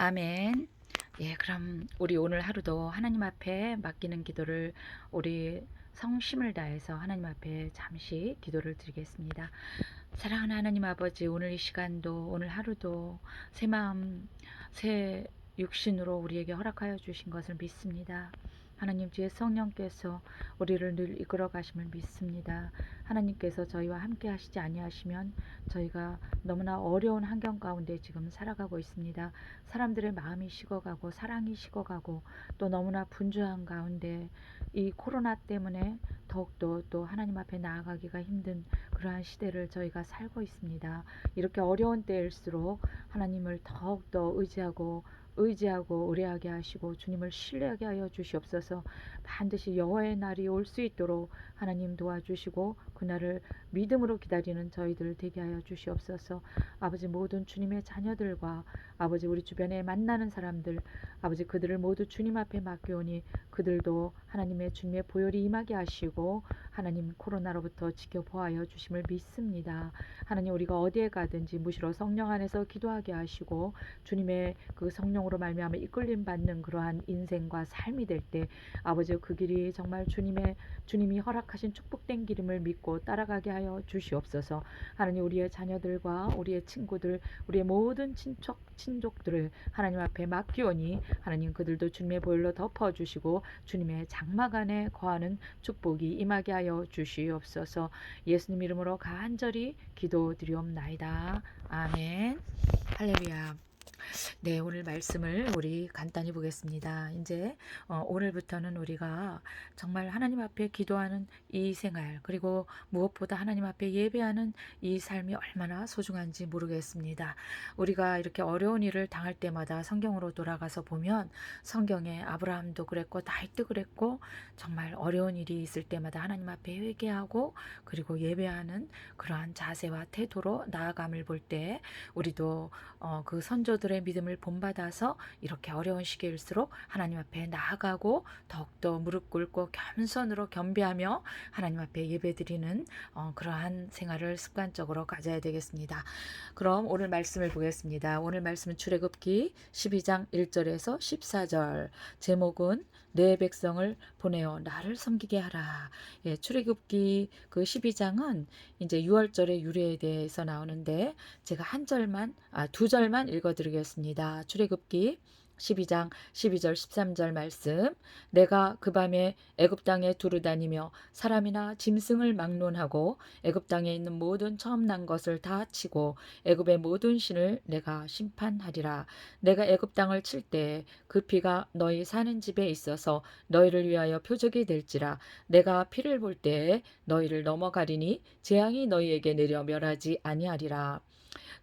아멘. 예, 그럼 우리 오늘 하루도 하나님 앞에 맡기는 기도를 우리 성심을 다해서 하나님 앞에 잠시 기도를 드리겠습니다. 사랑하는 하나님 아버지, 오늘 이 시간도 오늘 하루도 새 마음, 새 육신으로 우리에게 허락하여 주신 것을 믿습니다. 하나님 주의 성령께서 우리를 늘 이끌어 가심을 믿습니다. 하나님께서 저희와 함께 하시지 아니하시면 저희가 너무나 어려운 환경 가운데 지금 살아가고 있습니다. 사람들의 마음이 식어가고 사랑이 식어가고 또 너무나 분주한 가운데 이 코로나 때문에 더욱더 또 하나님 앞에 나아가기가 힘든 그러한 시대를 저희가 살고 있습니다. 이렇게 어려운 때일수록 하나님을 더욱더 의지하고 의뢰하게 하시고 주님을 신뢰하게 하여 주시옵소서. 반드시 여호와의 날이 올 수 있도록 하나님 도와주시고 그날을 믿음으로 기다리는 저희들 되게 하여 주시옵소서. 아버지, 모든 주님의 자녀들과 아버지 우리 주변에 만나는 사람들, 아버지 그들을 모두 주님 앞에 맡겨오니 그들도 하나님의 주님의 보혈이 임하게 하시고 하나님 코로나로부터 지켜보아여 주심을 믿습니다. 하나님, 우리가 어디에 가든지 무시로 성령 안에서 기도하게 하시고 주님의 그 성령으로 말미암아 이끌림 받는 그러한 인생과 삶이 될 때 아버지 그 길이 정말 주님이 허락하신 축복된 길임을 믿고 따라가게 하여 주시옵소서. 하나님, 우리의 자녀들과 우리의 친구들, 우리의 모든 친족들을 하나님 앞에 맡기오니 하나님 그들도 주님의 보혈로 덮어주시고 주님의 장막 안에 거하는 축복이 임하게 하여 주시옵소서. 예수님 이름으로 간절히 기도드리옵나이다. 아멘. 할렐루야. 네, 오늘 말씀을 우리 간단히 보겠습니다. 이제 오늘부터는 우리가 정말 하나님 앞에 기도하는 이 생활, 그리고 무엇보다 하나님 앞에 예배하는 이 삶이 얼마나 소중한지 모르겠습니다. 우리가 이렇게 어려운 일을 당할 때마다 성경으로 돌아가서 보면 성경에 아브라함도 그랬고 다윗도 그랬고 정말 어려운 일이 있을 때마다 하나님 앞에 회개하고 그리고 예배하는 그러한 자세와 태도로 나아감을 볼 때 우리도 그 선조들의 믿음을 본받아서 이렇게 어려운 시기일수록 하나님 앞에 나아가고 더욱더 무릎 꿇고 겸손으로 겸비하며 하나님 앞에 예배드리는 그러한 생활을 습관적으로 가져야 되겠습니다. 그럼 오늘 말씀을 보겠습니다. 오늘 말씀은 출애굽기 12장 1절에서 14절, 제목은 내 백성을 보내어 나를 섬기게 하라. 예, 출애굽기 그 12장은 이제 6월절의 유래에 대해서 나오는데 제가 두 절만 읽어드리겠습니다. 출애굽기 12장 12절 13절 말씀. 내가 그 밤에 애굽 땅에 두루 다니며 사람이나 짐승을 막론하고 애굽 땅에 있는 모든 처음 난 것을 다 치고 애굽의 모든 신을 내가 심판하리라. 내가 애굽 땅을 칠 때 그 피가 너희 사는 집에 있어서 너희를 위하여 표적이 될지라. 내가 피를 볼 때에 너희를 넘어가리니 재앙이 너희에게 내려 멸하지 아니하리라.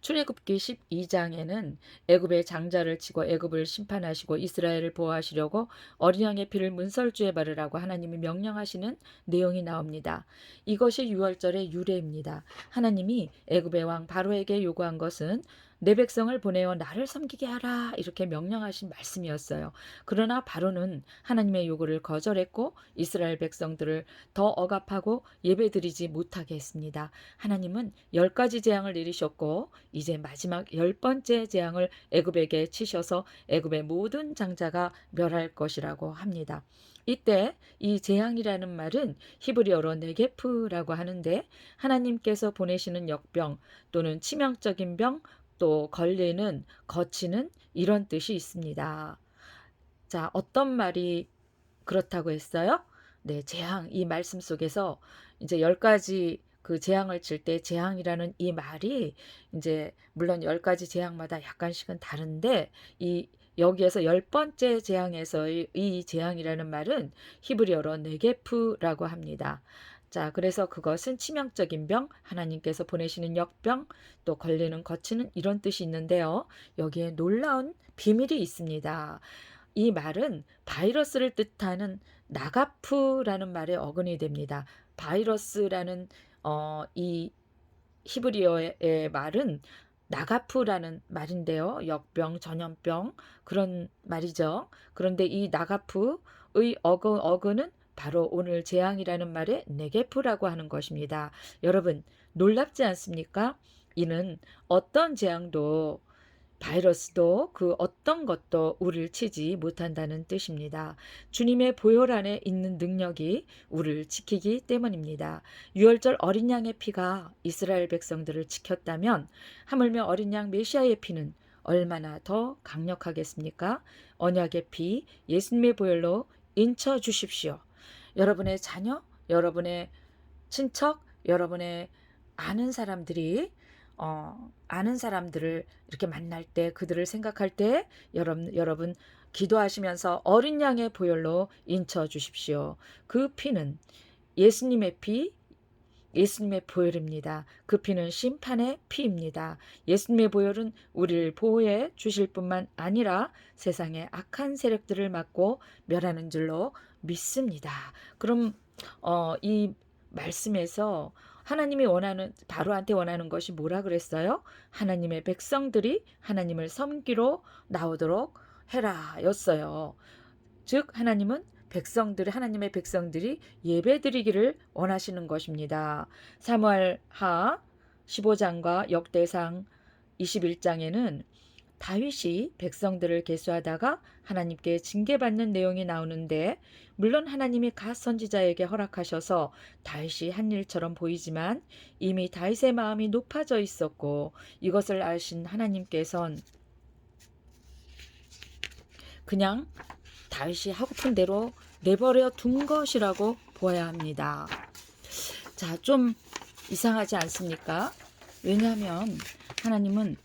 출애굽기 12장에는 애굽의 장자를 치고 애굽을 심판하시고 이스라엘을 보호하시려고 어린 양의 피를 문설주에 바르라고 하나님이 명령하시는 내용이 나옵니다. 이것이 유월절의 유래입니다. 하나님이 애굽의 왕 바로에게 요구한 것은 내 백성을 보내어 나를 섬기게 하라 이렇게 명령하신 말씀이었어요. 그러나 바로는 하나님의 요구를 거절했고 이스라엘 백성들을 더 억압하고 예배드리지 못하게 했습니다. 하나님은 10가지 재앙을 내리셨고 이제 마지막 10번째 재앙을 애굽에게 치셔서 애굽의 모든 장자가 멸할 것이라고 합니다. 이때 이 재앙이라는 말은 히브리어로 네게프라고 하는데 하나님께서 보내시는 역병 또는 치명적인 병 또 걸리는 거치는 이런 뜻이 있습니다. 자, 어떤 말이 그렇다고 했어요? 네, 재앙 이 말씀 속에서 이제 10가지 그 재앙을 칠 때 재앙이라는 이 말이 이제 물론 10가지 재앙마다 약간씩은 다른데 이 여기에서 10번째 재앙에서의 이 재앙이라는 말은 히브리어로 네게프라고 합니다. 자, 그래서 그것은 치명적인 병, 하나님께서 보내시는 역병, 또 걸리는 거치는 이런 뜻이 있는데요. 여기에 놀라운 비밀이 있습니다. 이 말은 바이러스를 뜻하는 나가프라는 말에 어근이 됩니다. 바이러스라는 이 히브리어의 말은 나가프라는 말인데요. 역병, 전염병 그런 말이죠. 그런데 이 나가프의 어근은 바로 오늘 재앙이라는 말의 네게프라고 하는 것입니다. 여러분 놀랍지 않습니까? 이는 어떤 재앙도 바이러스도 그 어떤 것도 우리를 치지 못한다는 뜻입니다. 주님의 보혈 안에 있는 능력이 우리를 지키기 때문입니다. 유월절 어린 양의 피가 이스라엘 백성들을 지켰다면 하물며 어린 양 메시아의 피는 얼마나 더 강력하겠습니까? 언약의 피, 예수님의 보혈로 인쳐 주십시오. 여러분의 자녀, 여러분의 친척, 여러분의 아는 사람들이 아는 사람들을 이렇게 만날 때, 그들을 생각할 때 여러분 기도하시면서 어린 양의 보혈로 인쳐 주십시오. 그 피는 예수님의 피, 예수님의 보혈입니다. 그 피는 심판의 피입니다. 예수님의 보혈은 우리를 보호해 주실 뿐만 아니라 세상의 악한 세력들을 막고 멸하는 줄로 믿습니다. 그럼 이 말씀에서 하나님이 원하는, 바로한테 원하는 것이 뭐라 그랬어요? 하나님의 백성들이 하나님을 섬기러 나오도록 해라 였어요. 즉 하나님은 하나님의 백성들이 예배드리기를 원하시는 것입니다. 사무엘하 15장과 역대상 21장에는 다윗이 백성들을 계수하다가 하나님께 징계받는 내용이 나오는데, 물론 하나님이 갓 선지자에게 허락하셔서 다윗이 한 일처럼 보이지만 이미 다윗의 마음이 높아져 있었고, 이것을 아신 하나님께서는 그냥 다윗이 하고픈 대로 내버려 둔 것이라고 보아야 합니다. 자, 좀 이상하지 않습니까? 왜냐하면 하나님은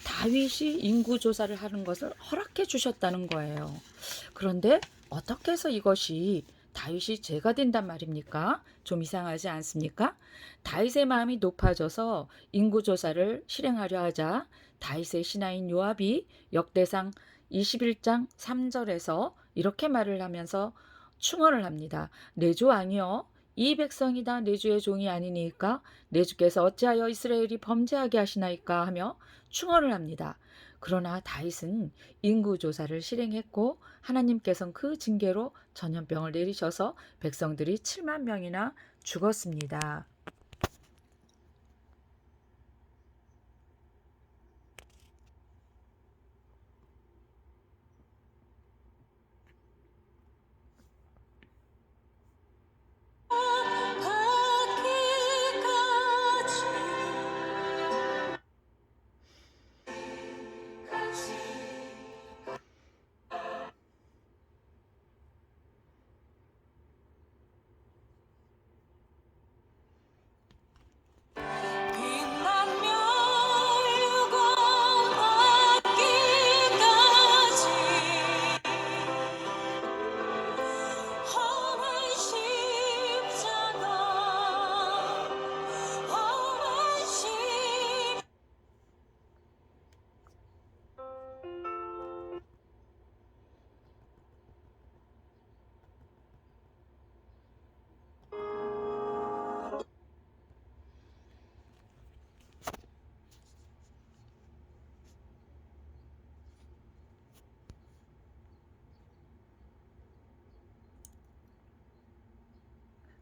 다윗이 인구조사를 하는 것을 허락해 주셨다는 거예요. 그런데 어떻게 해서 이것이 다윗이 죄가 된단 말입니까? 좀 이상하지 않습니까? 다윗의 마음이 높아져서 인구조사를 실행하려 하자 다윗의 신하인 요압이 역대상 21장 3절에서 이렇게 말을 하면서 충언을 합니다. 내 주 왕이여, 이 백성이 다 내 주의 종이 아니니까 내 주께서 어찌하여 이스라엘이 범죄하게 하시나이까 하며 충언을 합니다. 그러나 다윗은 인구조사를 실행했고 하나님께서는 그 징계로 전염병을 내리셔서 백성들이 7만 명이나 죽었습니다.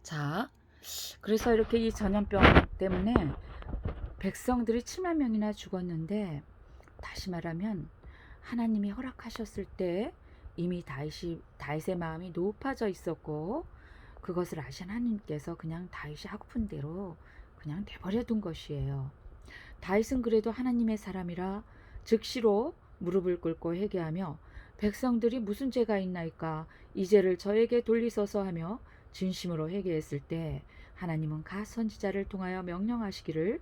자, 그래서 이렇게 이 전염병 때문에 백성들이 7만 명이나 죽었는데, 다시 말하면 하나님이 허락하셨을 때 이미 다윗의 마음이 높아져 있었고, 그것을 아신 하나님께서 그냥 다윗이 하고픈 대로 그냥 내버려 둔 것이에요. 다윗은 그래도 하나님의 사람이라 즉시로 무릎을 꿇고 회개하며 백성들이 무슨 죄가 있나이까 이 죄를 저에게 돌리소서 하며 진심으로 회개했을 때 하나님은 갓 선지자를 통하여 명령하시기를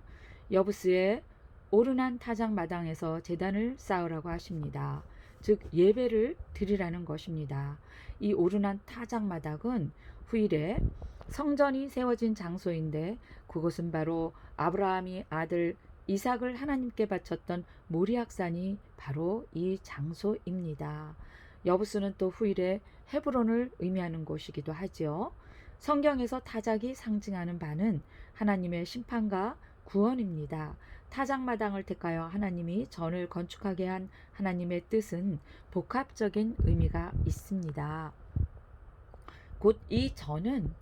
여부스의 오르난 타작 마당에서 제단을 쌓으라고 하십니다. 즉 예배를 드리라는 것입니다. 이 오르난 타작 마당은 후일에 성전이 세워진 장소인데, 그곳은 바로 아브라함이 아들 이삭을 하나님께 바쳤던 모리악산이 바로 이 장소입니다. 여부스는 또 후일에 헤브론을 의미하는 곳이기도 하지요. 성경에서 타작이 상징하는 바는 하나님의 심판과 구원입니다. 타작마당을 택하여 하나님이 전을 건축하게 한 하나님의 뜻은 복합적인 의미가 있습니다. 곧 이 전은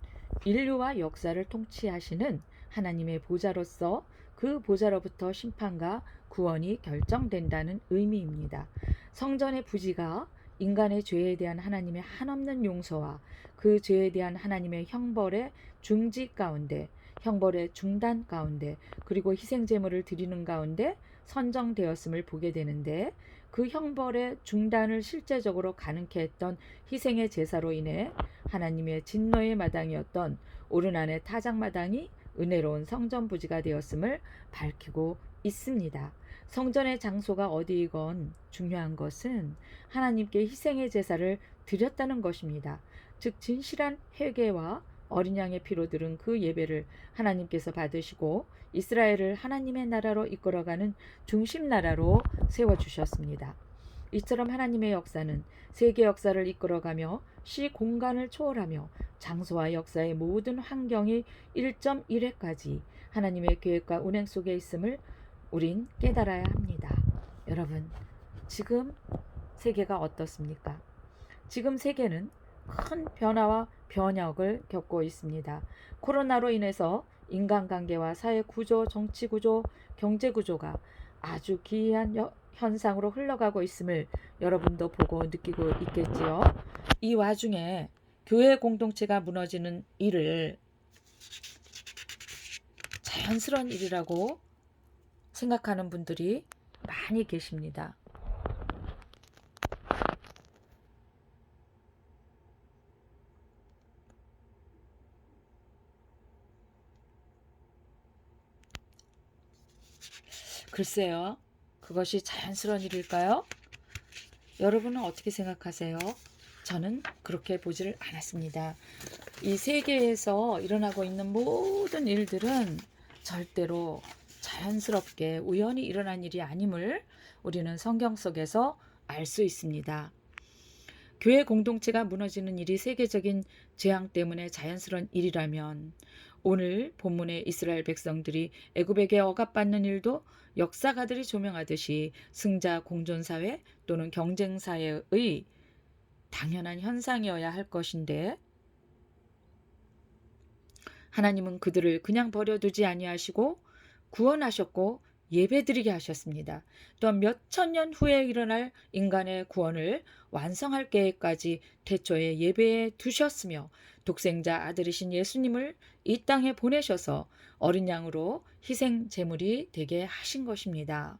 인류와 역사를 통치하시는 하나님의 보좌로서 그 보좌로부터 심판과 구원이 결정된다는 의미입니다. 성전의 부지가 인간의 죄에 대한 하나님의 한없는 용서와 그 죄에 대한 하나님의 형벌의 중지 가운데, 형벌의 중단 가운데, 그리고 희생제물을 드리는 가운데 선정되었음을 보게 되는데, 그 형벌의 중단을 실제적으로 가능케 했던 희생의 제사로 인해 하나님의 진노의 마당이었던 오르난의 타작마당이 은혜로운 성전 부지가 되었음을 밝히고 있습니다. 성전의 장소가 어디이건 중요한 것은 하나님께 희생의 제사를 드렸다는 것입니다. 즉 진실한 회개와 어린 양의 피로 들은 그 예배를 하나님께서 받으시고 이스라엘을 하나님의 나라로 이끌어가는 중심 나라로 세워주셨습니다. 이처럼 하나님의 역사는 세계 역사를 이끌어가며 시 공간을 초월하며 장소와 역사의 모든 환경이 1.1회까지 하나님의 계획과 운행 속에 있음을 우린 깨달아야 합니다. 여러분, 지금 세계가 어떻습니까? 지금 세계는 큰 변화와 변혁을 겪고 있습니다. 코로나로 인해서 인간관계와 사회구조, 정치구조, 경제구조가 아주 기이한 현상으로 흘러가고 있음을 여러분도 보고 느끼고 있겠지요. 이 와중에 교회 공동체가 무너지는 일을 자연스러운 일이라고 생각하는 분들이 많이 계십니다. 글쎄요, 그것이 자연스러운 일일까요? 여러분은 어떻게 생각하세요? 저는 그렇게 보지를 않았습니다. 이 세계에서 일어나고 있는 모든 일들은 절대로 자연스럽게 우연히 일어난 일이 아님을 우리는 성경 속에서 알 수 있습니다. 교회 공동체가 무너지는 일이 세계적인 재앙 때문에 자연스러운 일이라면 오늘 본문의 이스라엘 백성들이 애굽에게 억압받는 일도 역사가들이 조명하듯이 승자 공존사회 또는 경쟁사회의 당연한 현상이어야 할 것인데 하나님은 그들을 그냥 버려두지 아니하시고 구원하셨고 예배드리게 하셨습니다. 또한 몇천 년 후에 일어날 인간의 구원을 완성할 계획까지 태초에 예배에 두셨으며 독생자 아들이신 예수님을 이 땅에 보내셔서 어린 양으로 희생 제물이 되게 하신 것입니다.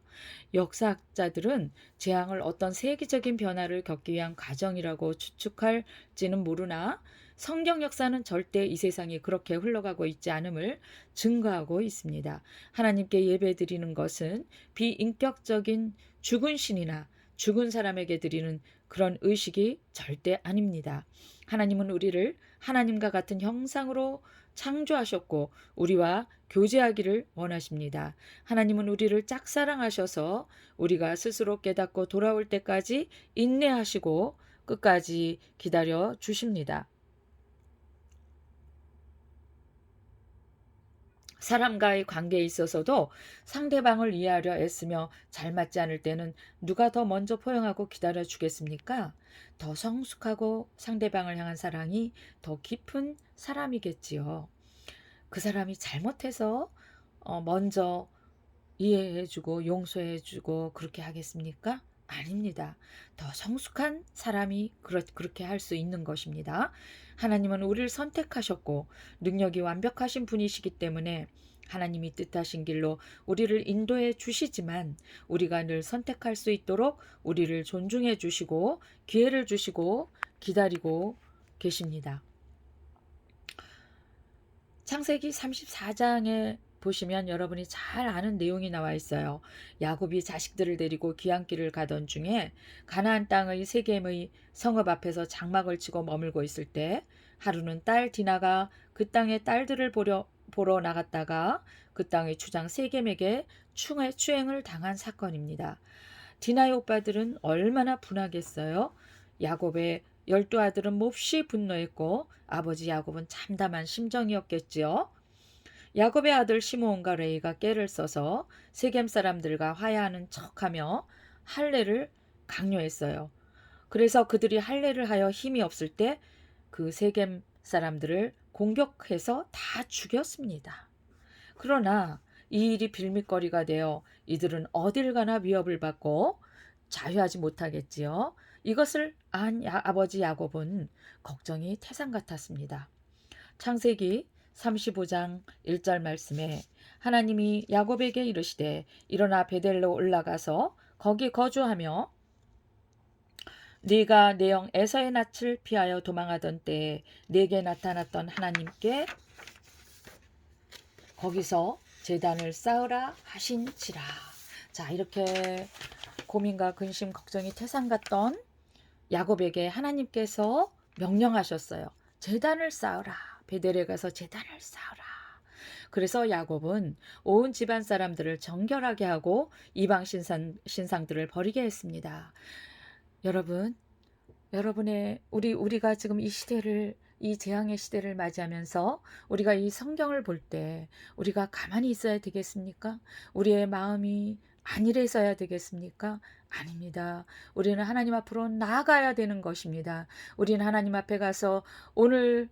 역사학자들은 재앙을 어떤 세계적인 변화를 겪기 위한 과정이라고 추측할지는 모르나 성경 역사는 절대 이 세상이 그렇게 흘러가고 있지 않음을 증거하고 있습니다. 하나님께 예배드리는 것은 비인격적인 죽은 신이나 죽은 사람에게 드리는 그런 의식이 절대 아닙니다. 하나님은 우리를 하나님과 같은 형상으로 창조하셨고 우리와 교제하기를 원하십니다. 하나님은 우리를 짝사랑하셔서 우리가 스스로 깨닫고 돌아올 때까지 인내하시고 끝까지 기다려 주십니다. 사람과의 관계에 있어서도 상대방을 이해하려 애쓰며 잘 맞지 않을 때는 누가 더 먼저 포용하고 기다려 주겠습니까? 더 성숙하고 상대방을 향한 사랑이 더 깊은 사람이겠지요. 그 사람이 잘못해서 먼저 이해해주고 용서해주고 그렇게 하겠습니까? 아닙니다. 더 성숙한 사람이 그렇게 할 수 있는 것입니다. 하나님은 우리를 선택하셨고 능력이 완벽하신 분이시기 때문에 하나님이 뜻하신 길로 우리를 인도해 주시지만 우리가 늘 선택할 수 있도록 우리를 존중해 주시고 기회를 주시고 기다리고 계십니다. 창세기 34장에 보시면 여러분이 잘 아는 내용이 나와 있어요. 야곱이 자식들을 데리고 귀향길을 가던 중에 가나안 땅의 세겜의 성읍 앞에서 장막을 치고 머물고 있을 때 하루는 딸 디나가 그 땅의 딸들을 보러 나갔다가 그 땅의 주장 세겜에게 추행을 당한 사건입니다. 디나의 오빠들은 얼마나 분하겠어요. 야곱의 12아들은 몹시 분노했고 아버지 야곱은 참담한 심정이었겠지요. 야곱의 아들 시므온과 레이가 꾀를 써서 세겜 사람들과 화해하는 척하며 할례를 강요했어요. 그래서 그들이 할례를 하여 힘이 없을 때 그 세겜 사람들을 공격해서 다 죽였습니다. 그러나 이 일이 빌밋거리가 되어 이들은 어딜 가나 위협을 받고 자유하지 못하겠지요. 이것을 안 아버지 야곱은 걱정이 태산 같았습니다. 창세기 35장 1절 말씀에 하나님이 야곱에게 이르시되 일어나 베델로 올라가서 거기 거주하며 네가 내 영 에서의 낯을 피하여 도망하던 때에 네게 나타났던 하나님께 거기서 제단을 쌓으라 하신지라. 자, 이렇게 고민과 근심 걱정이 태산 같던 야곱에게 하나님께서 명령하셨어요. 제단을 쌓으라. 베델에 가서 제단을 쌓으라. 그래서 야곱은 온 집안 사람들을 정결하게 하고 이방 신상들을 버리게 했습니다. 여러분, 우리가 지금 이 재앙의 시대를 맞이하면서 우리가 이 성경을 볼 때 우리가 가만히 있어야 되겠습니까? 우리의 마음이 안일해서야 되겠습니까? 아닙니다. 우리는 하나님 앞으로 나아가야 되는 것입니다. 우리는 하나님 앞에 가서 오늘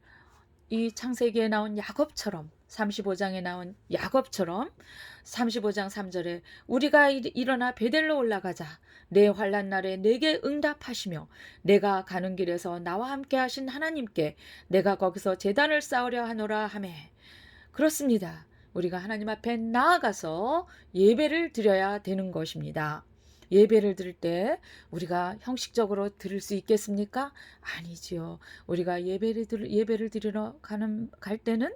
이 창세기에 나온 야곱처럼 35장에 나온 야곱처럼 35장 3절에 우리가 일어나 베델로 올라가자. 내 환난 날에 내게 응답하시며 내가 가는 길에서 나와 함께 하신 하나님께 내가 거기서 제단을 쌓으려 하노라 하매. 그렇습니다. 우리가 하나님 앞에 나아가서 예배를 드려야 되는 것입니다. 예배를 드릴 때 우리가 형식적으로 드릴 수 있겠습니까? 아니지요. 우리가 예배를 드리러 갈 때는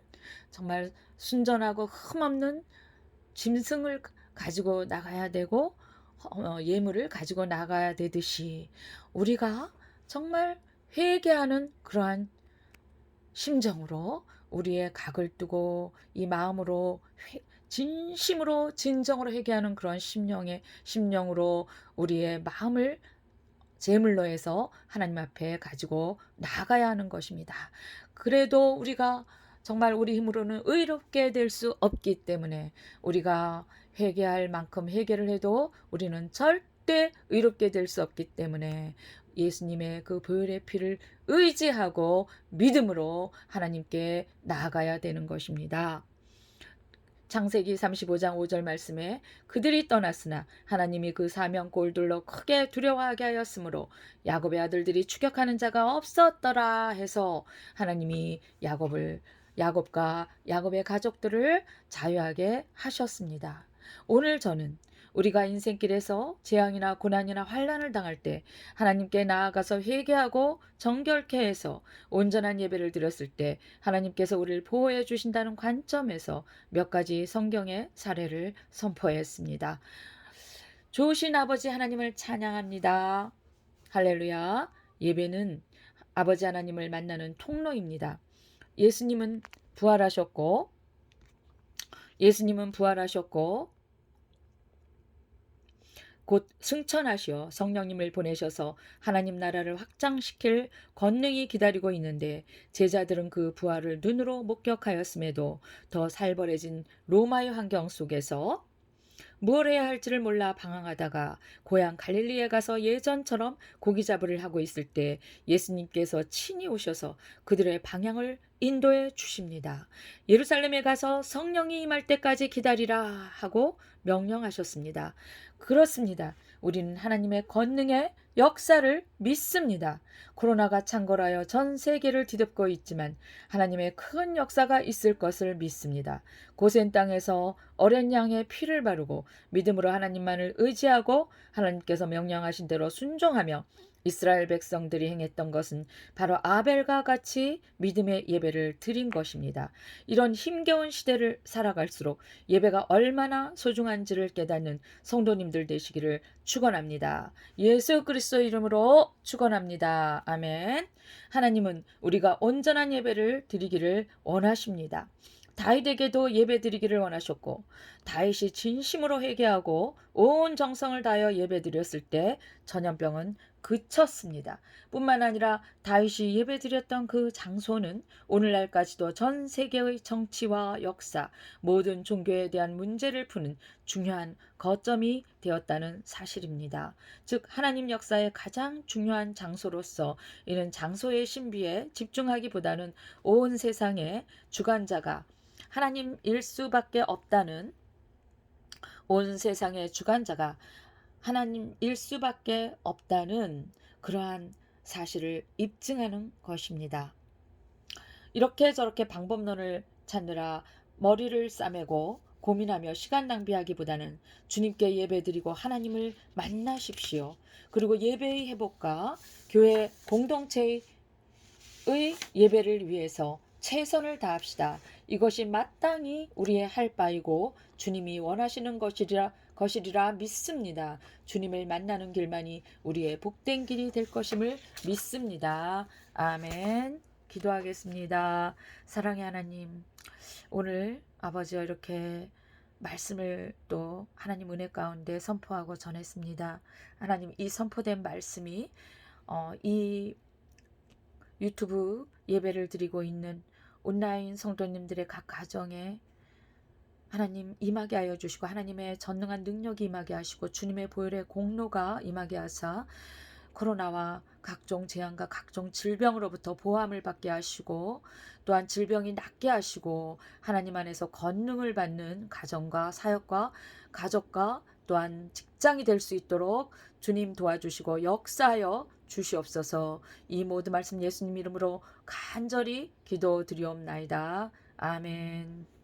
정말 순전하고 흠없는 짐승을 가지고 나가야 되고 예물을 가지고 나가야 되듯이 우리가 정말 회개하는 그러한 심정으로 우리의 각을 두고 이 마음으로 진심으로 진정으로 회개하는 그런 심령으로 우리의 마음을 제물로 해서 하나님 앞에 가지고 나가야 하는 것입니다. 그래도 우리가 정말 우리 힘으로는 의롭게 될 수 없기 때문에 우리가 회개할 만큼 회개를 해도 우리는 절대 의롭게 될 수 없기 때문에 예수님의 그 보혈의 피를 의지하고 믿음으로 하나님께 나아가야 되는 것입니다. 창세기 35장 5절 말씀에 그들이 떠났으나 하나님이 그 사명골들로 크게 두려워하게 하였으므로 야곱의 아들들이 추격하는 자가 없었더라 해서 하나님이 야곱과 야곱의 가족들을 자유하게 하셨습니다. 오늘 저는 우리가 인생길에서 재앙이나 고난이나 환난을 당할 때 하나님께 나아가서 회개하고 정결케 해서 온전한 예배를 드렸을 때 하나님께서 우리를 보호해 주신다는 관점에서 몇 가지 성경의 사례를 선포했습니다. 좋으신 아버지 하나님을 찬양합니다. 할렐루야. 예배는 아버지 하나님을 만나는 통로입니다. 예수님은 부활하셨고 곧 승천하시어 성령님을 보내셔서 하나님 나라를 확장시킬 권능이 기다리고 있는데 제자들은 그 부활을 눈으로 목격하였음에도 더 살벌해진 로마의 환경 속에서 무엇 해야 할지를 몰라 방황하다가 고향 갈릴리에 가서 예전처럼 고기 잡으를 하고 있을 때 예수님께서 친히 오셔서 그들의 방향을 인도해 주십니다. 예루살렘에 가서 성령이 임할 때까지 기다리라 하고 명령하셨습니다. 그렇습니다. 우리는 하나님의 권능의 역사를 믿습니다. 코로나가 창궐하여 전 세계를 뒤덮고 있지만 하나님의 큰 역사가 있을 것을 믿습니다. 고센 땅에서 어린 양의 피를 바르고 믿음으로 하나님만을 의지하고 하나님께서 명령하신 대로 순종하며 이스라엘 백성들이 행했던 것은 바로 아벨과 같이 믿음의 예배를 드린 것입니다. 이런 힘겨운 시대를 살아갈수록 예배가 얼마나 소중한지를 깨닫는 성도님들 되시기를 축원합니다. 예수 그리스도 이름으로 축원합니다. 아멘. 하나님은 우리가 온전한 예배를 드리기를 원하십니다. 다윗에게도 예배드리기를 원하셨고 다윗이 진심으로 회개하고 온 정성을 다하여 예배드렸을 때 전염병은 그쳤습니다. 뿐만 아니라 다윗이 예배드렸던 그 장소는 오늘날까지도 전 세계의 정치와 역사, 모든 종교에 대한 문제를 푸는 중요한 거점이 되었다는 사실입니다. 즉 하나님 역사의 가장 중요한 장소로서 이는 장소의 신비에 집중하기보다는 온 세상의 주관자가 하나님일 수밖에 없다는 온 세상의 주관자가 하나님일 수밖에 없다는 그러한 사실을 입증하는 것입니다. 이렇게 저렇게 방법론을 찾느라 머리를 싸매고 고민하며 시간 낭비하기보다는 주님께 예배드리고 하나님을 만나십시오. 그리고 예배의 회복과 교회 공동체의 예배를 위해서 최선을 다합시다. 이것이 마땅히 우리의 할 바이고 주님이 원하시는 것이리라 믿습니다. 주님을 만나는 길만이 우리의 복된 길이 될 것임을 믿습니다. 아멘. 기도하겠습니다. 사랑의 하나님, 오늘 아버지와 이렇게 말씀을 또 하나님 은혜 가운데 선포하고 전했습니다. 하나님, 이 선포된 말씀이 이 유튜브 예배를 드리고 있는 온라인 성도님들의 각 가정에 하나님 임하게 하여 주시고 하나님의 전능한 능력이 임하게 하시고 주님의 보혈의 공로가 임하게 하사 코로나와 각종 재앙과 각종 질병으로부터 보호함을 받게 하시고 또한 질병이 낫게 하시고 하나님 안에서 권능을 받는 가정과 사역과 가족과 또한 직장이 될 수 있도록 주님 도와주시고 역사하여 주시옵소서. 이 모든 말씀 예수님 이름으로 간절히 기도드리옵나이다. 아멘.